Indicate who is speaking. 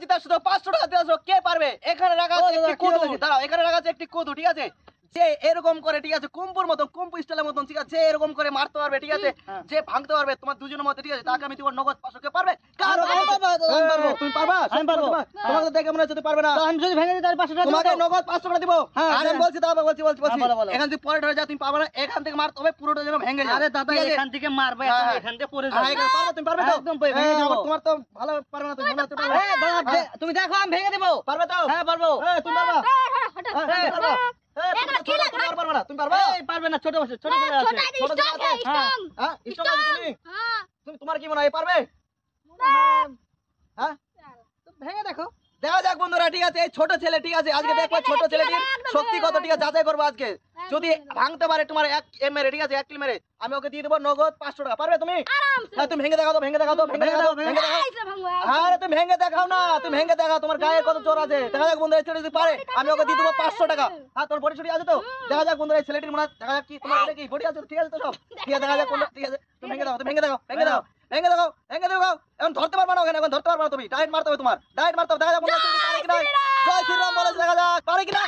Speaker 1: জিতে আসছো, 500 টাকা দিয়ে আসো, কে পারবে? এখানে রাখা আছে একটি কদু, দাঁড়াও, এখানে রাখা আছে একটি কদু, ঠিক আছে? যে এরকম করে, ঠিক আছে, কুম্পুর মতন, কুম্পু স্টাইলের মতন, ঠিক আছে, যে এরকম করে মারতে পারবে, ঠিক আছে, যে ভাঙতে পারবে তোমার দুজনের মধ্যে, ঠিক আছে, তাকে আমি তোমার নগদ 500 কে পারবে? তুমি পারবা?
Speaker 2: আমি পারবো।
Speaker 1: তোমাকে তো দেখে মনে হচ্ছে তুমি পারবে না।
Speaker 2: আমি যদি ভেঙে দিই তাহলে 500 টাকা
Speaker 1: তোমাকে নগদ 500 টাকা দিব।
Speaker 2: হ্যাঁ,
Speaker 1: আর আমি বলছি, দাদা বলছি,
Speaker 2: বলো।
Speaker 1: এখান থেকে পরে ধরে যা, তুমি পারবে না, এখান থেকে মারতে হবে, পুরোটা যেন ভেঙে যায়।
Speaker 2: আরে দাদা,
Speaker 1: ঠিক আছে?
Speaker 2: এখান থেকে মারবে,
Speaker 1: হ্যাঁ,
Speaker 2: এখান থেকে পড়ে
Speaker 1: হ্যাঁ,
Speaker 2: যাবে।
Speaker 1: এখানে পারবে, তুমি পারবে তো?
Speaker 2: একদম ভেঙে যাবো।
Speaker 1: তোমার তো ভালো পারবে না, তুমি মনে হচ্ছে পারবে।
Speaker 2: দাদা, তুমি দেখো আমি ভেঙে দেবো।
Speaker 1: পারবে তো?
Speaker 2: হ্যাঁ, পারবো।
Speaker 1: তুমি পারবা? তুমি পারবা? তুমি পারবে না, তুমি পারবে?
Speaker 2: এই, পারবে না, ছোট ছেলে আছে।
Speaker 1: ছোট ছেলে আছে? হ্যাঁ, স্ট্রং আছে তুমি? তোমার কি মনে হয় পারবে? হ্যাঁ,
Speaker 2: ভেঙে দেখো।
Speaker 1: দেখা যাক বন্ধুরা, ঠিক আছে, এই ছোট ছেলে, ঠিক আছে, আজকে দেখবো ছোট ছেলেটির শক্তি কত, ঠিক আছে, যাচাই করবো আজকে। যদি ভাঙতে পারে তোমার এক মেরে, ঠিক আছে, এক কিল মেরে, আমি ওকে দিয়ে দেবো নগদ 500 টাকা। পারবে তুমি? হ্যাঁ, তুমি ভেঙে দেখাও তো, ভেঙে দেখাও তো, ভেঙে দেখাও, ভেঙে দেখাও। আরে তুমি ভেঙে দেখাও না, তুমি ভেঙে দেখাও, তোমার গায়ে কত জোর আছে। দেখা যাক বন্ধুরা, এই ছেলে যদি পারে, আমি ওকে দিয়ে দেবো 500 টাকা। হ্যাঁ, তোর বডি ছুটি আছে তো? দেখা যাক বন্ধুরা, এই ছেলেটির মনে হয়, দেখা যাক কি তোমার ছেলে কি বডি আছে তো, ঠিক আছে তো সব? ঠিক আছে, দেখা যাক বন্ধুরা, ঠিক আছে, তুমি ভেঙে দাও, তুমি ভেঙে দাও, ভেঙে দাও, ভেঙে দাও, ভেঙে দাও। এখন ধরতে পারবা না ওখানে, এখন ধরতে পারবা না তুমি, ডাইরেক্ট মারতে হবে তোমার, ডাইরেক্ট মারতে হবে। দেখা যাক বন্ধুরা, ছেলেটি পারে কিনা। জয় শ্রীরাম বলে, দেখা যাক পারে কিনা।